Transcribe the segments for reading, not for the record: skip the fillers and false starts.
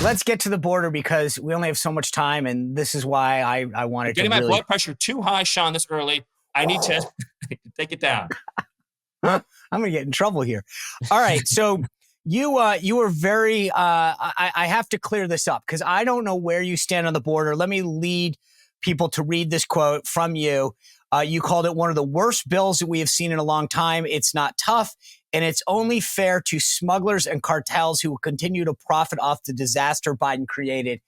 let's get to the border because we only have so much time, and this is why I wanted to Getting my blood pressure too high, Sean, this early. I need to take it down. I'm going to get in trouble here. All right. So you were very, I have to clear this up because I don't know where you stand on the border. Let me lead people to read this quote from you. You called it one of the worst bills that we have seen in a long time. It's not tough, and it's only fair to smugglers and cartels who will continue to profit off the disaster Biden created.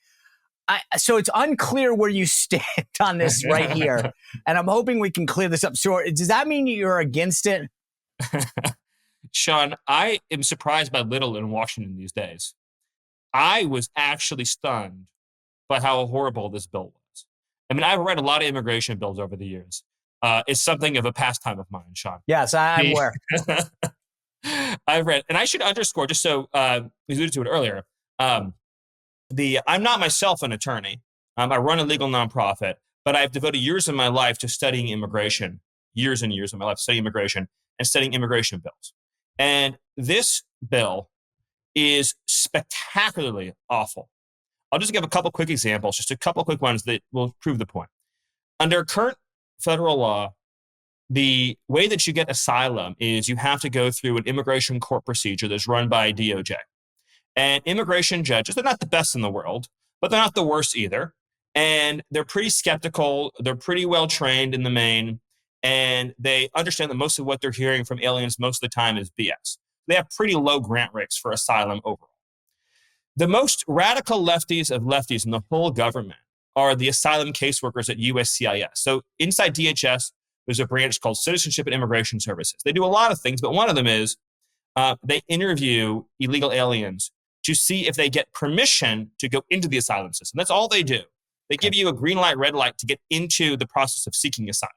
So it's unclear where you stand on this right here, and I'm hoping we can clear this up. So does that mean you're against it? Sean, I am surprised by little in Washington these days. I was actually stunned by how horrible this bill was. I mean, I've read a lot of immigration bills over the years. It's something of a pastime of mine, Sean. Yes, I'm aware. I've read, and I should underscore, just so we alluded to it earlier, I'm not myself an attorney. I run a legal nonprofit, but I've devoted years of my life to studying immigration, years and years of my life studying immigration and studying immigration bills. And this bill is spectacularly awful. I'll just give a couple quick examples, just a couple quick ones that will prove the point. Under current federal law, the way that you get asylum is you have to go through an immigration court procedure that's run by DOJ. And immigration judges, they're not the best in the world, but they're not the worst either. And they're pretty skeptical. They're pretty well trained in the main. And they understand that most of what they're hearing from aliens most of the time is BS. They have pretty low grant rates for asylum overall. The most radical lefties of lefties in the whole government are the asylum caseworkers at USCIS. So inside DHS, there's a branch called Citizenship and Immigration Services. They do a lot of things, but one of them is they interview illegal aliens to see if they get permission to go into the asylum system. That's all they do. They give you a green light, red light to get into the process of seeking asylum.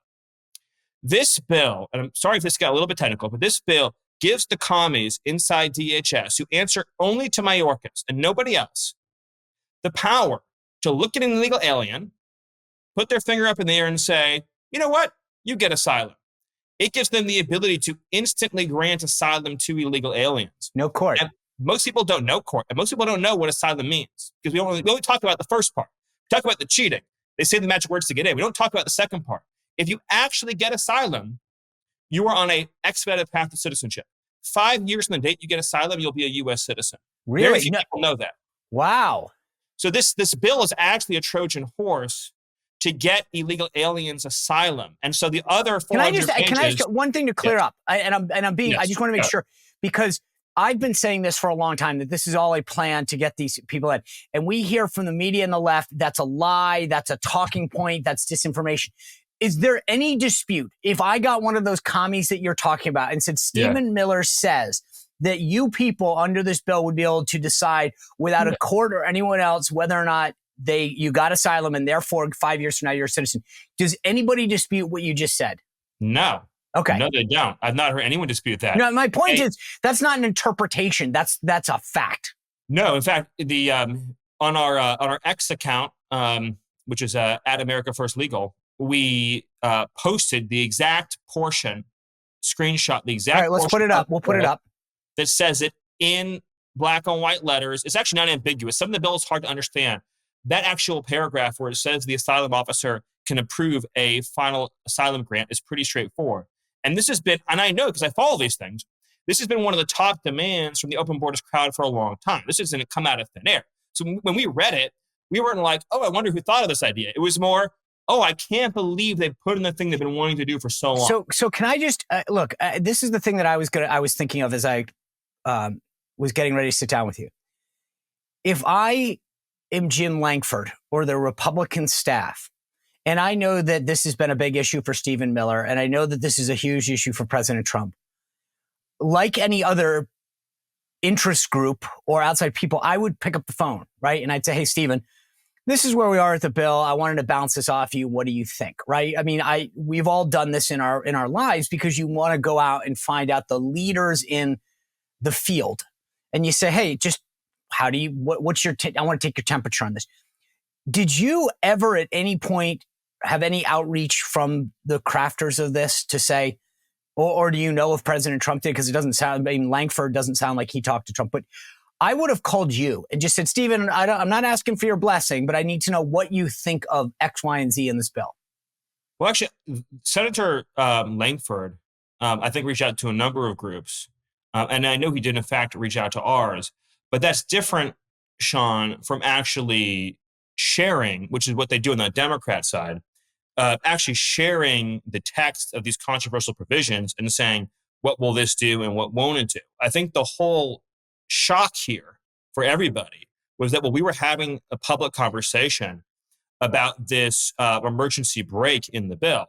This bill, and I'm sorry if this got a little bit technical, but this bill gives the commies inside DHS who answer only to Mayorkas and nobody else the power to look at an illegal alien, put their finger up in the air and say, you know what? You get asylum. It gives them the ability to instantly grant asylum to illegal aliens. No court. And most people don't know court. And most people don't know what asylum means because we only talk about the first part. We talk about the cheating. They say the magic words to get in. We don't talk about the second part. If you actually get asylum, you are on an expedited path to citizenship. 5 years from the date you get asylum, you'll be a U.S. citizen. Really? Very few people know that. Wow. So this bill is actually a Trojan horse to get illegal aliens asylum. And so the other 400 pages... Can I just one thing to clear up? I just want to make sure, because I've been saying this for a long time, that this is all a plan to get these people in. And we hear from the media and the left, that's a lie, that's a talking point, that's disinformation. Is there any dispute if I got one of those commies that you're talking about and said, Stephen Miller says that you people under this bill would be able to decide without a court or anyone else whether or not you got asylum and therefore 5 years from now you're a citizen? Does anybody dispute what you just said? No. Okay. No, they don't. I've not heard anyone dispute that. No, my point is that's not an interpretation. That's a fact. No, in fact, the on our X account, which is at America First Legal, we posted the exact portion, screenshot the exact. All right, let's put it up. We'll put it up. That says it in black on white letters. It's actually not ambiguous. Some of the bill is hard to understand. That actual paragraph where it says the asylum officer can approve a final asylum grant is pretty straightforward. And this has been, and I know because I follow these things, this has been one of the top demands from the open borders crowd for a long time. This isn't come out of thin air. So when we read it, we weren't like, oh, I wonder who thought of this idea. It was more, oh, I can't believe they put in the thing they've been wanting to do for so long. So can I just look? This is the thing that I was thinking of as I was getting ready to sit down with you. If I am Jim Lankford or the Republican staff, and I know that this has been a big issue for Stephen Miller, and I know that this is a huge issue for President Trump, like any other interest group or outside people, I would pick up the phone, right? And I'd say, hey, Stephen, this is where we are at the bill. I wanted to bounce this off you. What do you think? Right? I mean, we've all done this in our lives because you want to go out and find out the leaders in the field. And you say, hey, just what's your, I want to take your temperature on this. Did you ever at any point have any outreach from the crafters of this to say, or do you know if President Trump did? Because it doesn't sound, I mean, Lankford doesn't sound like he talked to Trump, but I would have called you and just said, Stephen, I'm not asking for your blessing, but I need to know what you think of X, Y, and Z in this bill. Well, actually, Senator Langford, I think, reached out to a number of groups. And I know he did, in fact, reach out to ours. But that's different, Sean, from actually sharing, which is what they do on the Democrat side, actually sharing the text of these controversial provisions and saying, what will this do and what won't it do? I think the whole shock here for everybody was that when we were having a public conversation about this emergency break in the bill,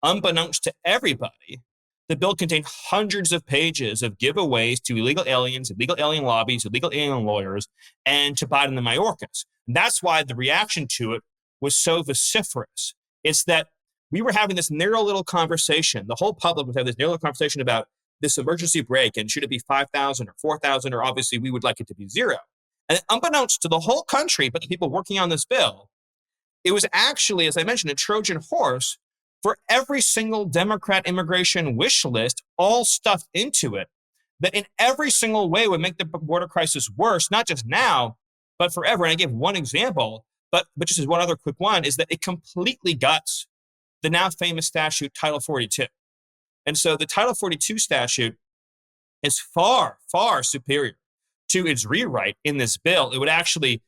unbeknownst to everybody, the bill contained hundreds of pages of giveaways to illegal aliens, illegal alien lobbies, illegal alien lawyers, and to Biden and Mayorkas. And that's why the reaction to it was so vociferous. It's that we were having this narrow little conversation. The whole public was having this narrow little conversation about this emergency break and should it be 5,000 or 4,000, or obviously we would like it to be zero. And unbeknownst to the whole country, but the people working on this bill, it was actually, as I mentioned, a Trojan horse for every single Democrat immigration wish list, all stuffed into it, that in every single way would make the border crisis worse, not just now, but forever. And I gave one example, but just as one other quick one, is that it completely guts the now famous statute, Title 42. And so the Title 42 statute is far, far superior to its rewrite in this bill. It would actually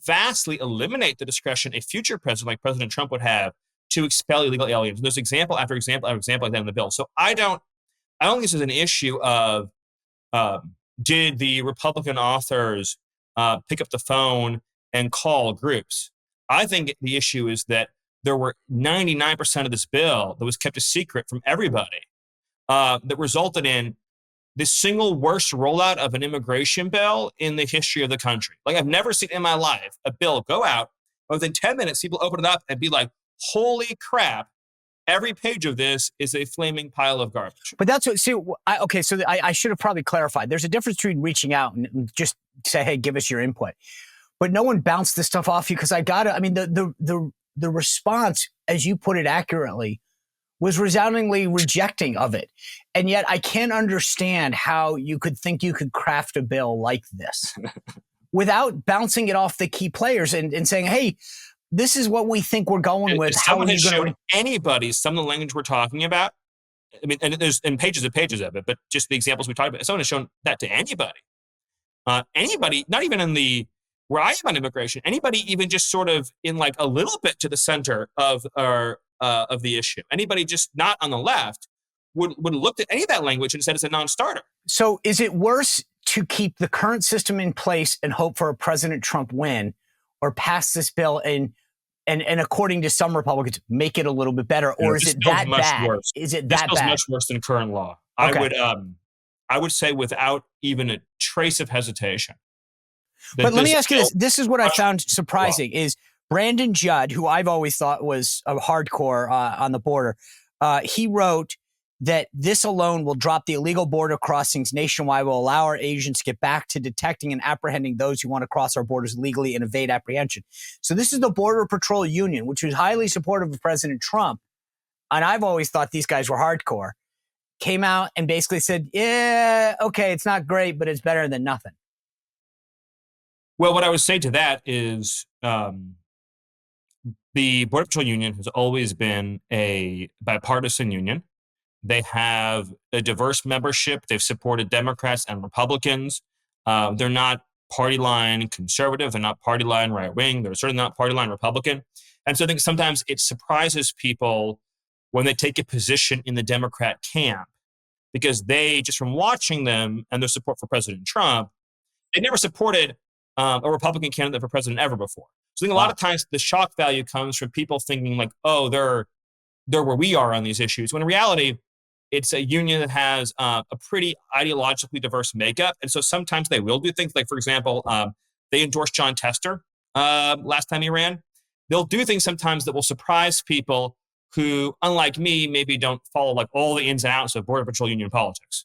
vastly eliminate the discretion a future president like President Trump would have to expel illegal aliens. And there's example after example after example like that in the bill. So I don't think this is an issue of did the Republican authors pick up the phone and call groups. I think the issue is that there were 99% of this bill that was kept a secret from everybody that resulted in the single worst rollout of an immigration bill in the history of the country. Like, I've never seen in my life a bill go out, and within 10 minutes, people open it up and be like, holy crap, every page of this is a flaming pile of garbage. But that's what, I should have probably clarified. There's a difference between reaching out and just say, hey, give us your input. But no one bounced this stuff off you because the response, as you put it accurately, was resoundingly rejecting of it. And yet I can't understand how you could think you could craft a bill like this without bouncing it off the key players and saying, hey, this is what we think we're going with. If someone has shown anybody some of the language we're talking about, I mean, and there's in pages and pages of it, but just the examples we talked about, if someone has shown that to anybody, not even in the where I am on immigration, anybody even just sort of in like a little bit to the center of the issue, anybody just not on the left would look at any of that language and said it's a non-starter. So is it worse to keep the current system in place and hope for a President Trump win, or pass this bill and according to some Republicans, make it a little bit better? Or is it that bad? Worse. Is it that bad? Bad? Much worse than current law. Okay. I would say without even a trace of hesitation. But let me ask you this. This is what I found surprising is Brandon Judd, who I've always thought was a hardcore on the border. He wrote that this alone will drop the illegal border crossings nationwide, will allow our agents to get back to detecting and apprehending those who want to cross our borders legally and evade apprehension. So this is the Border Patrol Union, which was highly supportive of President Trump. And I've always thought these guys were hardcore. Came out and basically said, yeah, okay, it's not great, but it's better than nothing. Well, what I would say to that is the Border Patrol Union has always been a bipartisan union. They have a diverse membership. They've supported Democrats and Republicans. They're not party line conservative. They're not party line right wing. They're certainly not party line Republican. And so I think sometimes it surprises people when they take a position in the Democrat camp, because they, just from watching them and their support for President Trump, they never supported a Republican candidate for president ever before. So I think a lot of times the shock value comes from people thinking like, oh, they're where we are on these issues. When in reality, it's a union that has a pretty ideologically diverse makeup. And so sometimes they will do things like, for example, they endorsed John Tester last time he ran. They'll do things sometimes that will surprise people who, unlike me, maybe don't follow like all the ins and outs of Border Patrol Union politics.